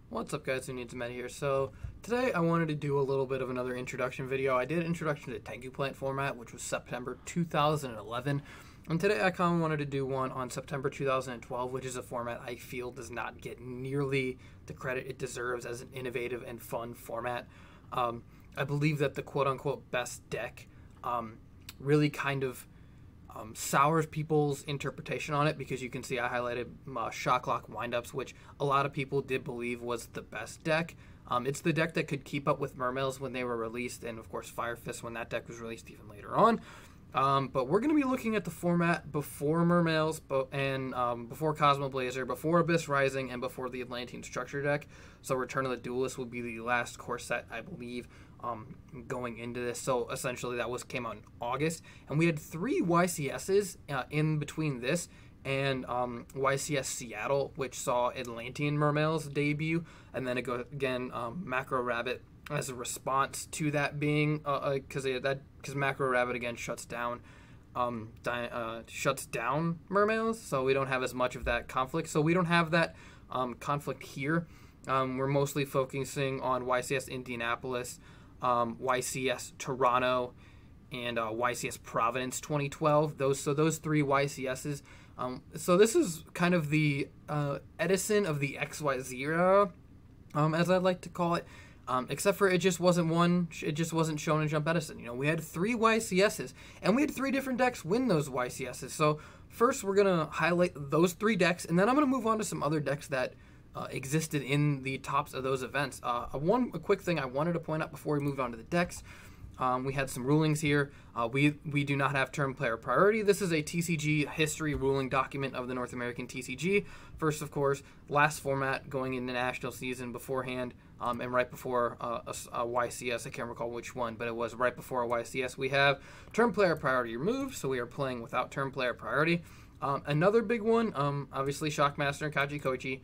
What's up, guys? WhoNeedsMeta here. So today I wanted to do a little bit of another introduction video. I did an introduction to Tengu Plant format, which was September 2011. And today I kind of wanted to do one on September 2012, which is a format I feel does not get nearly the credit it deserves as an innovative and fun format. I believe that the quote-unquote best deck really kind of sours people's interpretation on it, because you can see I highlighted Shocklock Windups, which a lot of people did believe was the best deck. It's the deck that could keep up with Mermails when they were released, and of course Fire Fist when that deck was released even later on. But we're going to be looking at the format before Mermails, and before Cosmo Blazer, before Abyss Rising, and before the Atlantean Structure deck. So Return of the Duelist will be the last core set, I believe, going into this. So essentially that came out in August, and we had 3 YCSs in between this and YCS Seattle, which saw Atlantean Mermails debut, and then again Macro Rabbit as a response to that being because Macro Rabbit again shuts down Mermails, so we don't have as much of that conflict. So we don't have that conflict here. We're mostly focusing on YCS Indianapolis, YCS Toronto, and YCS Providence 2012. Those 3 YCSs. So this is kind of the Edison of the XYZ era, as I'd like to call it. Except for it just wasn't shown in Jump Edison. You know, we had 3 YCSs, and we had 3 different decks win those YCSs. So first we're gonna highlight those 3 decks, and then I'm gonna move on to some other decks that existed in the tops of those events. A quick thing I wanted to point out before we move on to the decks. We had some rulings here. We do not have term player priority. This is a TCG history ruling document of the North American TCG. First, of course, last format going into national season beforehand, and right before a YCS. I can't recall which one, but it was right before a YCS. We have term player priority removed, so we are playing without term player priority. Another big one, obviously Shockmaster and Kaji Koichi.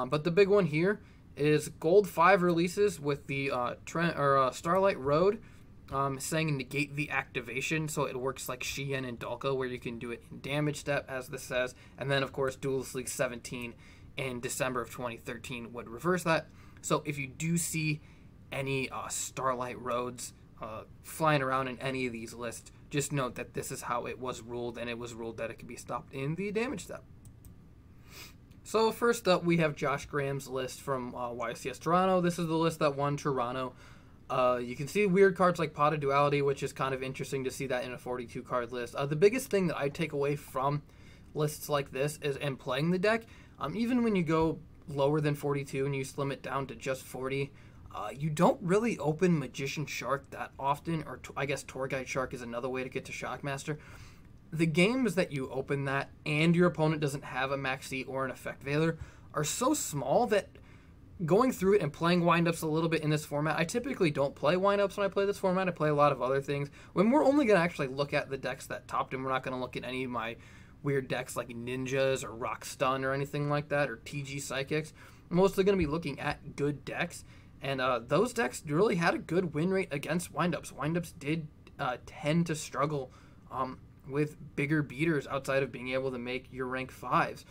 But the big one here is Gold 5 releases with the Starlight Road. Saying negate the activation, so it works like Shien and Dalka, where you can do it in damage step, as this says. And then, of course, Duelist League 17 in December of 2013 would reverse that. So if you do see any Starlight Roads flying around in any of these lists, just note that this is how it was ruled, and it was ruled that it could be stopped in the damage step. So first up, we have Josh Graham's list from YCS Toronto. This is the list that won Toronto. You can see weird cards like Pot of Duality, which is kind of interesting to see that in a 42 card list. The biggest thing that I take away from lists like this is, and playing the deck, even when you go lower than 42 and you slim it down to just 40, you don't really open Magician Shark that often, or I guess Tour Guide Shark is another way to get to Shockmaster. The games that you open that and your opponent doesn't have a Maxi or an Effect Veiler are so small that going through it and playing windups a little bit in this format, I typically don't play windups when I play this format. I play a lot of other things. When we're only going to actually look at the decks that topped, and we're not going to look at any of my weird decks like Ninjas or Rock Stun or anything like that, or TG Psychics. I'm mostly going to be looking at good decks, and those decks really had a good win rate against windups. Windups did tend to struggle with bigger beaters outside of being able to make your rank 5s.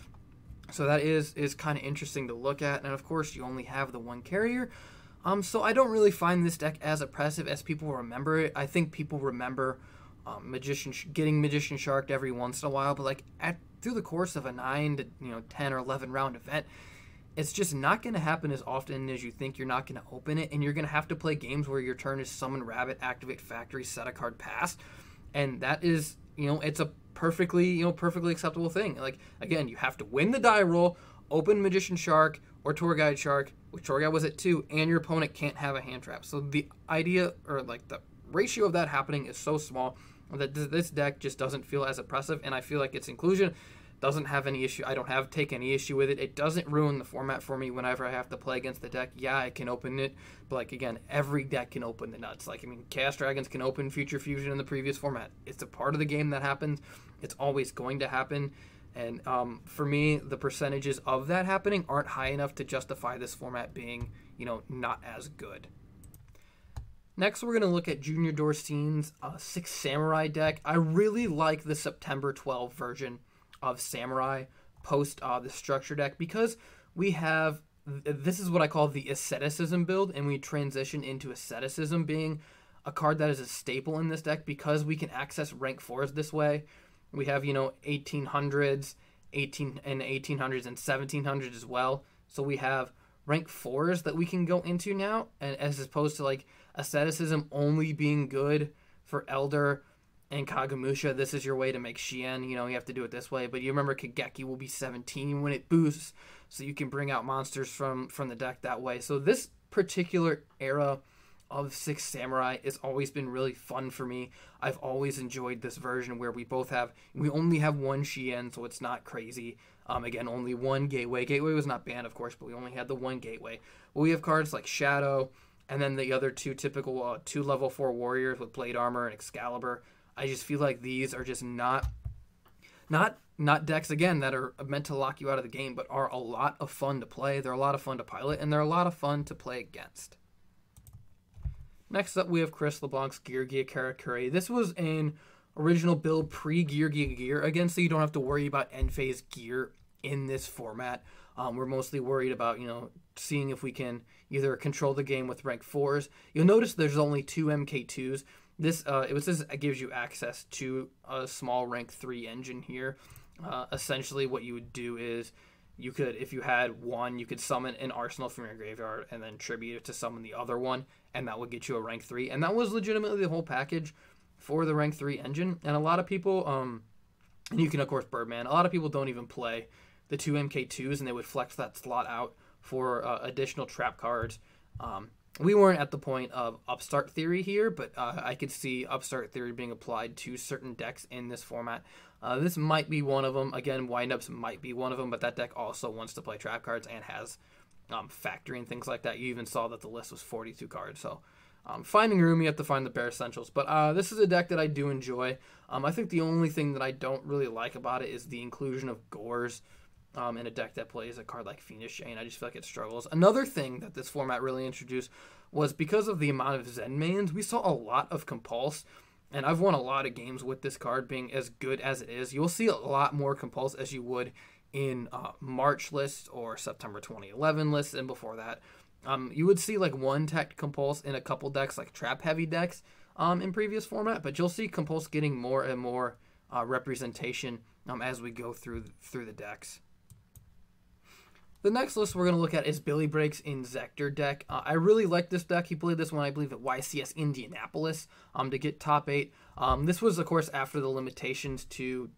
So that is kind of interesting to look at, and of course you only have the 1 carrier. So I don't really find this deck as oppressive as people remember it. I think people remember getting Magician Sharked every once in a while, but like through the course of a 9 to 10 or 11 round event, it's just not going to happen as often as you think. You're not going to open it, and you're going to have to play games where your turn is Summon Rabbit, Activate Factory, set a card, pass, and that is, it's a perfectly acceptable thing. Like, again, you have to win the die roll, open Magician Shark or Tour Guide Shark, which Tour Guide was at 2, and your opponent can't have a hand trap. So the idea, or like the ratio of that happening, is so small that this deck just doesn't feel as oppressive, and I feel like its inclusion doesn't have any issue. I don't take any issue with it. It doesn't ruin the format for me whenever I have to play against the deck. Yeah, I can open it, but like, again, every deck can open the nuts. Like, I mean, Chaos Dragons can open Future Fusion in the previous format. It's a part of the game that happens. It's always going to happen. And for me, the percentages of that happening aren't high enough to justify this format being, not as good. Next, we're going to look at Junior Dorsine's 6 Samurai deck. I really like the September 12 version of Samurai post the structure deck, because we have this is what I call the asceticism build, and we transition into asceticism being a card that is a staple in this deck because we can access rank 4s this way. We have, 1800s, 1800s, and 1700s as well. So we have rank 4s that we can go into now, and as opposed to like asceticism only being good for Elder and Kagamusha. This is your way to make Shien. You have to do it this way. But you remember Kageki will be 17 when it boosts, so you can bring out monsters from the deck that way. So this particular era of Six Samurai has always been really fun for me. I've always enjoyed this version where we only have one Shien, so it's not crazy. Again, only one Gateway. Gateway was not banned, of course, but we only had the one Gateway. But we have cards like Shadow, and then the other two typical 2 level 4 warriors with Blade Armor and Excalibur. I just feel like these are just not decks, again, that are meant to lock you out of the game, but are a lot of fun to play. They're a lot of fun to pilot, and they're a lot of fun to play against. Next up, we have Chris LeBlanc's Gear Karakuri. This was an original build pre-Gear Gear, again, so you don't have to worry about end phase gear in this format. We're mostly worried about, seeing if we can either control the game with rank 4s. You'll notice there's only 2 MK2s. This it gives you access to a small rank 3 engine here. Essentially, what you would do is you could, if you had one, you could summon an arsenal from your graveyard and then tribute it to summon the other one, and that would get you a rank 3. And that was legitimately the whole package for the rank 3 engine. And a lot of people, and you can of course Birdman. A lot of people don't even play the 2 MK2s, and they would flex that slot out for additional trap cards. We weren't at the point of Upstart Theory here, but I could see Upstart Theory being applied to certain decks in this format. This might be one of them. Again, Windups might be one of them, but that deck also wants to play trap cards and has factory and things like that. You even saw that the list was 42 cards, so finding room, you have to find the bare essentials. But this is a deck that I do enjoy. I think the only thing that I don't really like about it is the inclusion of Gores in a deck that plays a card like Phoenix Chain. I just feel like it struggles. Another thing that this format really introduced was because of the amount of Zen mains, we saw a lot of Compulse, and I've won a lot of games with this card being as good as it is. You'll see a lot more Compulse as you would in March lists or September 2011 lists, and before that. You would see like one tech Compulse in a couple decks, like trap heavy decks in previous format, but you'll see Compulse getting more and more representation as we go through the decks. The next list we're going to look at is Billy Breaks in Zector deck. I really like this deck. He played this one, I believe, at YCS Indianapolis to get top 8. This was, of course, after the limitations to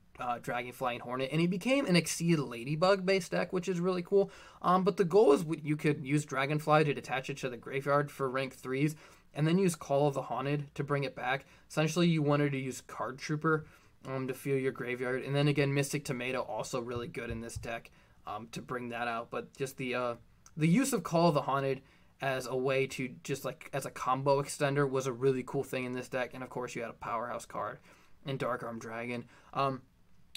Dragonfly and Hornet, and he became an Exceed Ladybug based deck, which is really cool. But the goal is you could use Dragonfly to detach it to the graveyard for rank 3s, and then use Call of the Haunted to bring it back. Essentially, you wanted to use Card Trooper to fuel your graveyard, and then again, Mystic Tomato also really good in this deck. To bring that out, but just the use of Call of the Haunted as a way to just like as a combo extender was a really cool thing in this deck, and of course you had a powerhouse card in Dark Arm Dragon.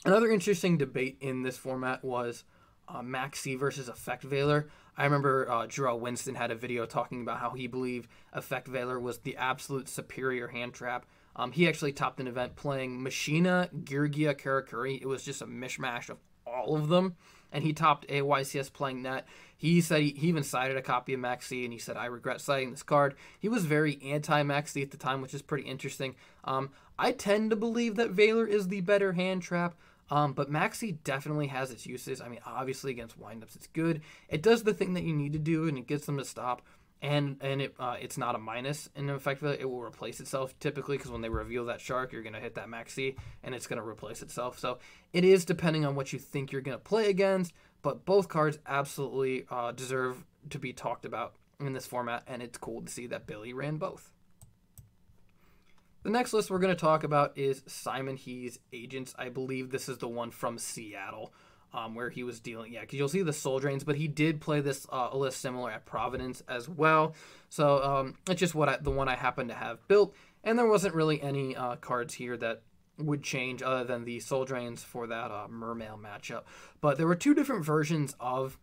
Another interesting debate in this format was Maxi versus Effect Veiler. I remember Jarrell Winston had a video talking about how he believed Effect Veiler was the absolute superior hand trap. He actually topped an event playing Machina, Gear Karakuri. It was just a mishmash of all of them. And he topped a YCS playing that. He said he even cited a copy of Maxi, and he said, I regret citing this card. He was very anti-Maxi at the time, which is pretty interesting. I tend to believe that Veiler is the better hand trap, but Maxi definitely has its uses. I mean, obviously against windups it's good. It does the thing that you need to do, and it gets them to stop. And it's not a minus in effect. It will replace itself typically, because when they reveal that shark, you're going to hit that Maxi and it's going to replace itself. So it is depending on what you think you're going to play against, but both cards absolutely deserve to be talked about in this format, and it's cool to see that Billy ran both. The next list we're going to talk about is Simon He's Agents. I believe this is the one from Seattle. Where he was dealing, because you'll see the Soul Drains, but he did play this a list similar at Providence as well. So it's just the one I happen to have built, and there wasn't really any cards here that would change other than the Soul Drains for that Mermail matchup. But there were two different versions of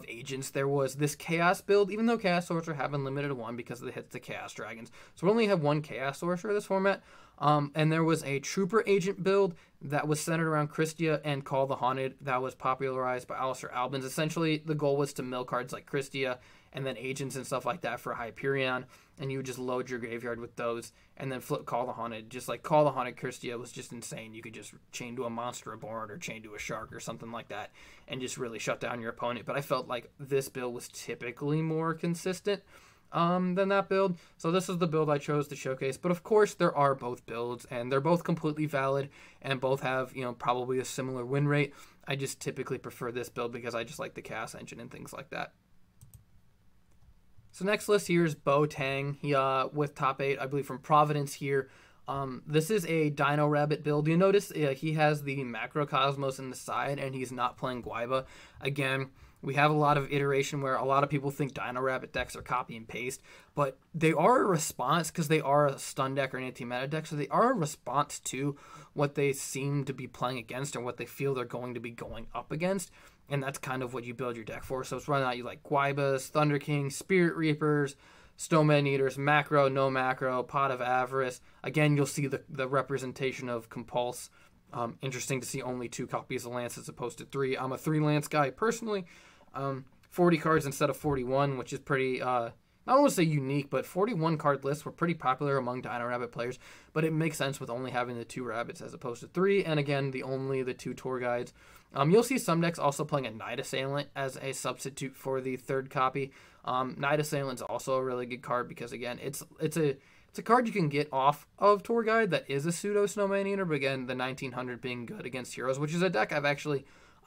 Agents. There was this Chaos build, even though Chaos Sorcerer have been limited to one because of the hits to Chaos Dragons. So we only have one Chaos Sorcerer in this format. And there was a Trooper Agent build that was centered around Christia and Call the Haunted that was popularized by Alistair Albans. Essentially, the goal was to mill cards like Christia and then Agents and stuff like that for Hyperion, and you would just load your graveyard with those and then flip Call the Haunted. Just like Call the Haunted Christia was just insane. You could just chain to a Monster Reborn or chain to a Shark or something like that and just really shut down your opponent. But I felt like this build was typically more consistent than that build. So this is the build I chose to showcase. But of course, there are both builds, and they're both completely valid, and both have, probably a similar win rate. I just typically prefer this build because I just like the Chaos Engine and things like that. So next list here is Bo Tang. He with top 8, I believe, from Providence here. This is a Dino Rabbit build. You notice he has the Macrocosmos in the side, and he's not playing Guaiba. Again, we have a lot of iteration where a lot of people think Dino Rabbit decks are copy and paste, but they are a response because they are a stun deck or an anti-meta deck, so they are a response to what they seem to be playing against or what they feel they're going to be going up against, and that's kind of what you build your deck for. So it's running out you like Guaibas, Thunder Kings, Spirit Reapers, Snowman Eaters, Macro, No Macro, Pot of Avarice. Again, you'll see the representation of Compulse. Interesting to see only 2 copies of Lance as opposed to 3. I'm a 3 Lance guy personally. 40 cards instead of 41, which is pretty, I don't want to say unique, but 41 card lists were pretty popular among Dino Rabbit players, but it makes sense with only having the 2 rabbits as opposed to 3, and again, the 2 tour guides. You'll see some decks also playing a Night Assailant as a substitute for the 3rd copy. Night Assailant's also a really good card because, again, it's a card you can get off of Tour Guide that is a pseudo Snowman Eater, but again, the 1900 being good against Heroes, which is a deck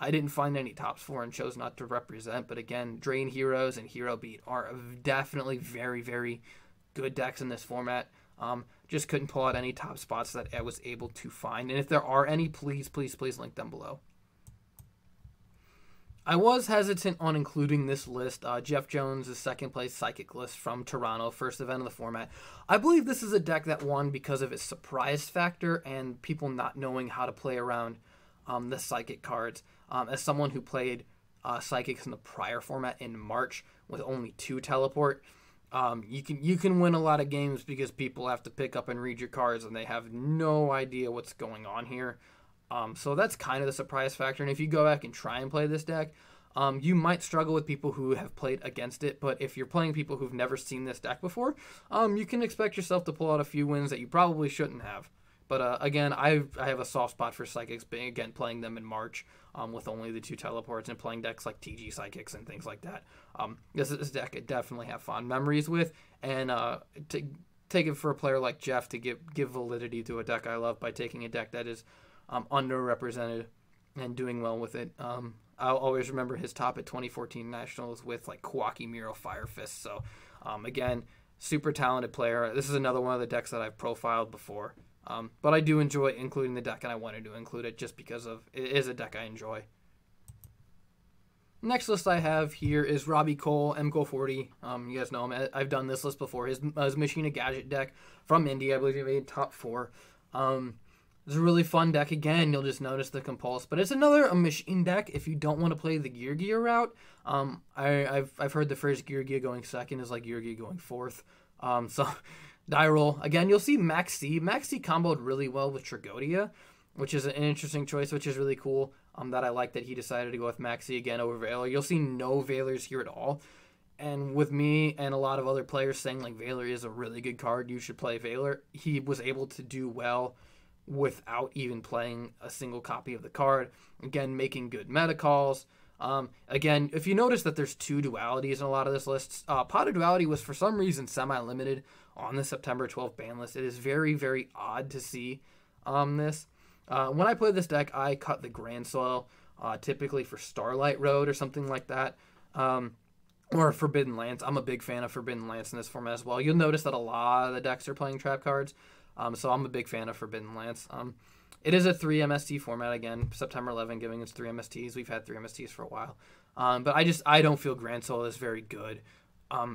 I didn't find any tops for and chose not to represent. But again, Drain Heroes and Hero Beat are definitely very, very good decks in this format. Just couldn't pull out any top spots that I was able to find. And if there are any, please, please, please link them below. I was hesitant on including this list. Jeff Jones' 2nd place Psychic list from Toronto, first event of the format. I believe this is a deck that won because of its surprise factor and people not knowing how to play around the Psychic cards. As someone who played Psychics in the prior format in March with only 2 teleport, you can win a lot of games because people have to pick up and read your cards and they have no idea what's going on here. So that's kind of the surprise factor. And if you go back and try and play this deck, you might struggle with people who have played against it. But if you're playing people who've never seen this deck before, you can expect yourself to pull out a few wins that you probably shouldn't have. But again, I have a soft spot for Psychics, again, playing them in March with only the 2 teleports and playing decks like TG Psychics and things like that. This deck I definitely have fond memories with. And to take it for a player like Jeff to give validity to a deck I love by taking a deck that is underrepresented and doing well with it. I'll always remember his top at 2014 Nationals with like Kawaki Miro Fire Fist. So again, super talented player. This is another one of the decks that I've profiled before. But I do enjoy including the deck, and I wanted to include it just because it is a deck I enjoy. Next list I have here is Robbie Cole, MCole40. You guys know him. I've done this list before. His Machina Gadget deck from Indy. I believe he made top 4. It's a really fun deck. Again, you'll just notice the Compulse. But it's a machine deck if you don't want to play the Gear Gear route. I've heard the phrase Gear Gear going 2nd is like Gear Gear going 4th. So die roll. Again, you'll see Max C. Max C comboed really well with Tragodia, which is an interesting choice, which is really cool. That I like that he decided to go with Max C again over Valor. You'll see no Valors here at all. And with me and a lot of other players saying like Valor is a really good card, you should play Valor, he was able to do well without even playing a single copy of the card. Again, making good meta calls. Again, if you notice that there's 2 dualities in a lot of this list, Pot of Duality was for some reason semi-limited on the September 12th ban list. It is very, very odd to see this. When I play this deck, I cut the Grand Soil, typically for Starlight Road or something like that, or Forbidden Lance. I'm a big fan of Forbidden Lance in this format as well. You'll notice that a lot of the decks are playing trap cards, so I'm a big fan of Forbidden Lance. It is a 3 MST format, again, September 11 giving us 3 MSTs. We've had 3 MSTs for a while. But I don't feel Grand Soul is very good.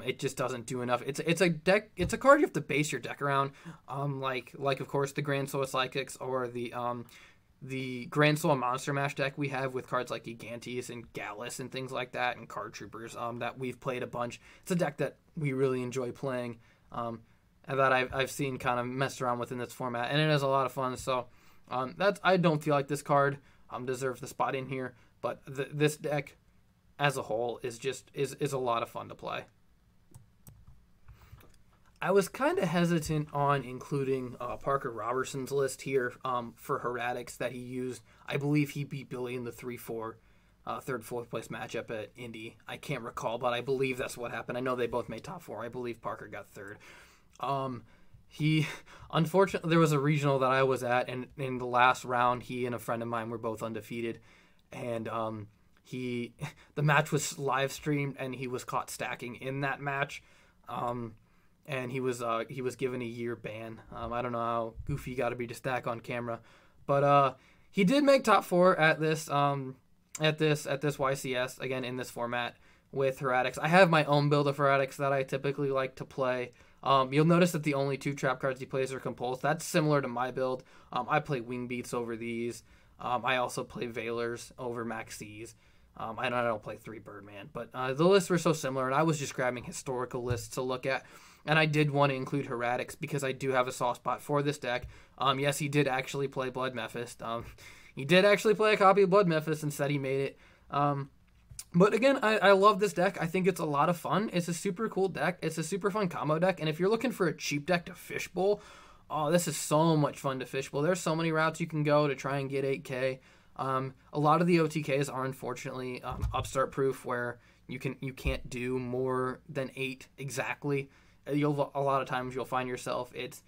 It just doesn't do enough. It's a card you have to base your deck around. Like of course the Grand Soul Psychics or the Grand Soul Monster Mash deck we have with cards like Gigantes and Gallus and things like that, and Card Troopers that we've played a bunch. It's a deck that we really enjoy playing. and that I've seen kind of messed around with in this format, and it is a lot of fun. So I don't feel like this card deserves the spot in here, but this deck as a whole is a lot of fun to play. I was kind of hesitant on including Parker Robertson's list here for Heretics that he used. I believe he beat Billy in the 3-4 third, fourth place matchup at Indy. I can't recall, but I believe that's what happened. I know they both made top 4. I believe Parker got third. He, unfortunately, there was a regional that I was at, and in the last round, he and a friend of mine were both undefeated, and the match was live streamed, and he was caught stacking in that match, and he was given a year ban. I don't know how goofy you got to be to stack on camera, but he did make top 4 at this YCS again in this format with Heretics. I have my own build of Heretics that I typically like to play. You'll notice that the only 2 trap cards he plays are Compulse. That's similar to my build. I play Wing Beats over these. I also play Veilers over Maxis. I don't play 3 Birdman, but the lists were so similar, and I was just grabbing historical lists to look at, and I did want to include Heretics because I do have a soft spot for this deck. Yes, he did actually play Blood Mephist. He did actually play a copy of Blood Mephist and said he made it. But again, I love this deck. I think it's a lot of fun. It's a super cool deck. It's a super fun combo deck. And if you're looking for a cheap deck to fishbowl, oh, this is so much fun to fishbowl. There's so many routes you can go to try and get 8K. A lot of the OTKs are unfortunately upstart proof, where you can't do more than 8 exactly. A lot of times you'll find yourself it's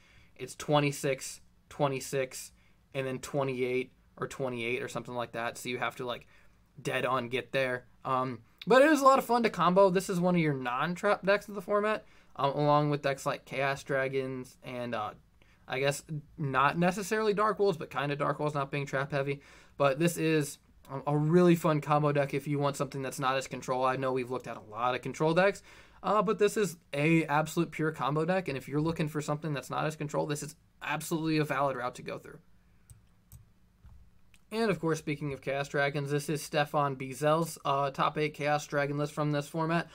26, 26, and then 28 or 28 or something like that. So you have to like dead on get there. But it is a lot of fun to combo. This is one of your non-trap decks of the format, along with decks like Chaos Dragons and I guess not necessarily Dark Wolves, but kind of Dark Wolves, not being trap heavy. But this is a really fun combo deck if you want something that's not as control. I know we've looked at a lot of control decks, but this is a absolute pure combo deck. And if you're looking for something that's not as control, this is absolutely a valid route to go through. And of course, speaking of Chaos Dragons, this is Stefan Bizel's top 8 Chaos Dragon list from this format.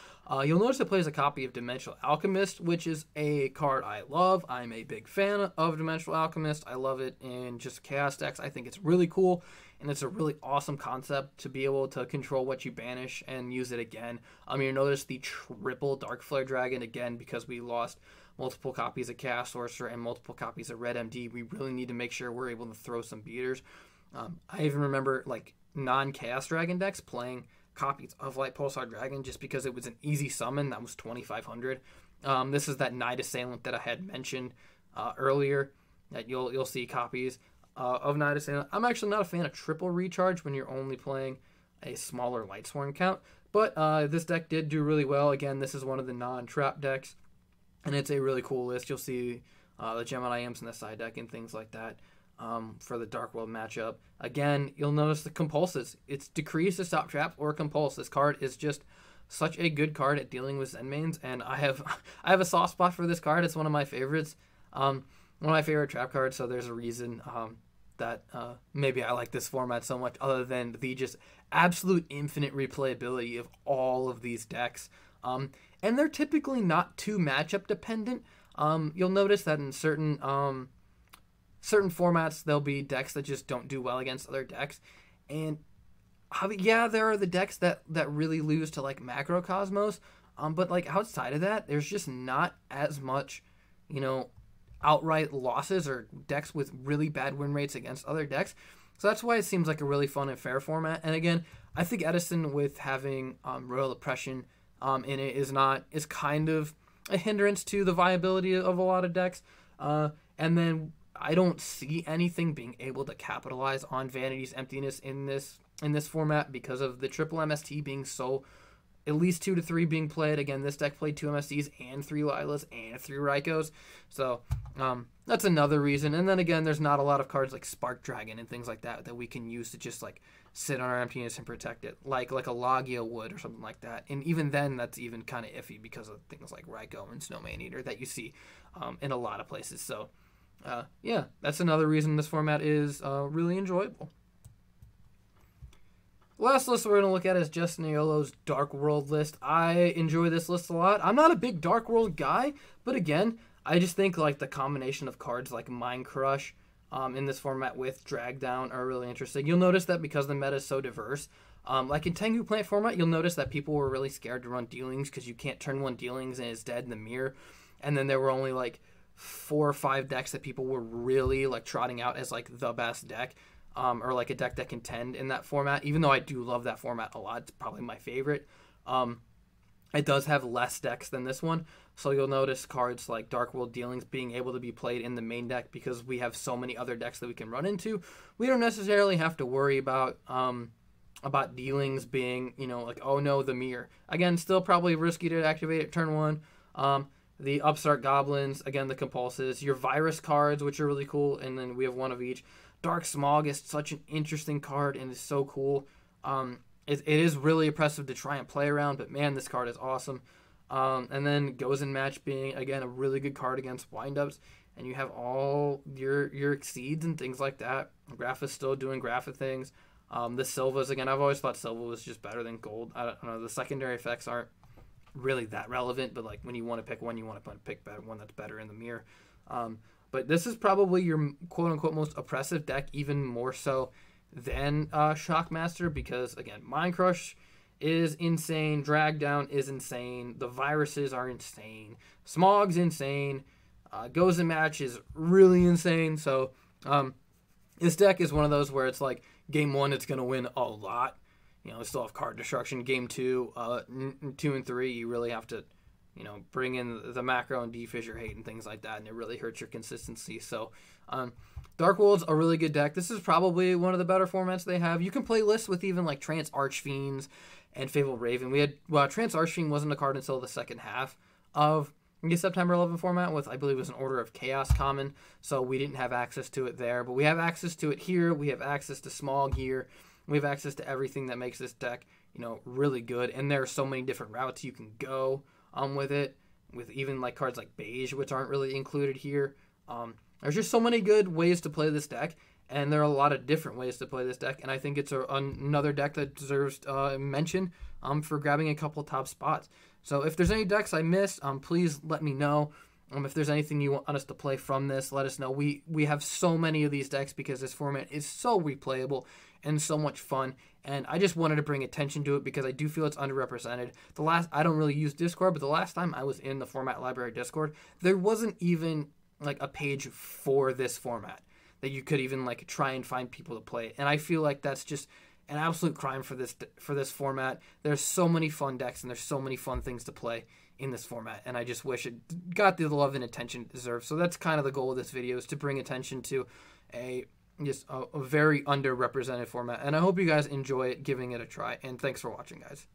You'll notice it plays a copy of Dimensional Alchemist, which is a card I love. I'm a big fan of Dimensional Alchemist. I love it in just Chaos decks. I think it's really cool, and it's a really awesome concept to be able to control what you banish and use it again. You'll notice the triple Dark Flare Dragon again, because we lost multiple copies of Chaos Sorcerer and multiple copies of Red MD. We really need to make sure we're able to throw some beaters. I even remember like non-Chaos Dragon decks playing copies of Light Pulsar Dragon just because it was an easy summon that was 2,500. This is that Night Assailant that I had mentioned earlier, that you'll see copies of Night Assailant. I'm actually not a fan of triple recharge when you're only playing a smaller Lightsworn count, but this deck did do really well. Again, this is one of the non-trap decks, and it's a really cool list. You'll see the Gemini Imps in the side deck and things like that. For the Dark World matchup. Again, you'll notice the Compulses. It's Decrease to stop traps or Compulse. This card is just such a good card at dealing with Zen mains, and I have a soft spot for this card. It's one of my favorites. One of my favorite trap cards, so there's a reason that maybe I like this format so much, other than the just absolute infinite replayability of all of these decks. And they're typically not too matchup dependent. You'll notice that in certain formats, there'll be decks that just don't do well against other decks. And yeah, there are the decks that really lose to like Macrocosmos. But like outside of that, there's just not as much, outright losses or decks with really bad win rates against other decks. So that's why it seems like a really fun and fair format. And again, I think Edison, with having Royal Oppression in it, is kind of a hindrance to the viability of a lot of decks. And then I don't see anything being able to capitalize on Vanity's Emptiness in this format because of the triple MST being so, at least 2 to 3 being played. Again, this deck played 2 MSTs and 3 Lilas and 3 Raikos. So that's another reason. And then again, there's not a lot of cards like Spark Dragon and things like that we can use to just like sit on our Emptiness and protect it, like a Logia would or something like that. And even then, that's even kind of iffy because of things like Raiko and Snowman Eater that you see in a lot of places. So yeah, that's another reason this format is really enjoyable. Last list we're going to look at is Justin Aiollo's Dark World list. I enjoy this list a lot. I'm not a big Dark World guy, but again, I just think like the combination of cards like Mind Crush in this format with Drag Down are really interesting. You'll notice that because the meta is so diverse, like in Tengu Plant format, you'll notice that people were really scared to run Dealings because you can't turn one Dealings and it's dead in the mirror. And then there were only like 4 or 5 decks that people were really like trotting out as like the best deck, or like a deck that contend in that format. Even though I do love that format a lot, it's probably my favorite. It does have less decks than this one, so you'll notice cards like Dark World Dealings being able to be played in the main deck because we have so many other decks that we can run into. We don't necessarily have to worry about Dealings being, you know, like, oh no, the mirror. Again, still probably risky to activate at turn 1. The Upstart Goblins, again, the Compulses. Your Virus cards, which are really cool, and then we have one of each. Dark Smog is such an interesting card and is so cool. It is really oppressive to try and play around, but man, this card is awesome. And then Goes in Match being, again, a really good card against windups. And you have all your Exceeds and things like that. Graph is still doing Grapha things. The Silvas, again, I've always thought Silva was just better than Gold. I don't know, the secondary effects aren't really that relevant, but like when you want to pick one, you want to pick one that's better in the mirror. But this is probably your quote-unquote most oppressive deck, even more so than Shockmaster, because again, Mind Crush is insane, Drag Down is insane, the viruses are insane, Smog's insane, Goes in Match is really insane. So this deck is one of those where it's like game 1 it's gonna win a lot. You know, we still have card destruction. Game 2, 2 and 3, you really have to, you know, bring in the macro and defissure hate and things like that, and it really hurts your consistency. So Dark World's a really good deck. This is probably one of the better formats they have. You can play lists with even like Trance Archfiends and Fabled Raven. We had, well, Trance Archfiend wasn't a card until the second half of the September 11 format with, I believe it was an Order of Chaos common, so we didn't have access to it there. But we have access to it here. We have access to Smog here. We have access to everything that makes this deck, you know, really good. And there are so many different routes you can go with it, with even like cards like Beige, which aren't really included here. There's just so many good ways to play this deck, and there are a lot of different ways to play this deck, and I think it's another deck that deserves mention for grabbing a couple top spots. So if there's any decks I missed, please let me know. If there's anything you want us to play from this, let us know. We have so many of these decks because this format is so replayable and so much fun, and I just wanted to bring attention to it because I do feel it's underrepresented. I don't really use Discord, but the last time I was in the Format Library Discord, there wasn't even like a page for this format that you could even like try and find people to play. And I feel like that's just an absolute crime for this format. There's so many fun decks and there's so many fun things to play in this format, and I just wish it got the love and attention it deserves. So that's kind of the goal of this video, is to bring attention to a very underrepresented format, and I hope you guys enjoy it, giving it a try, and thanks for watching, guys.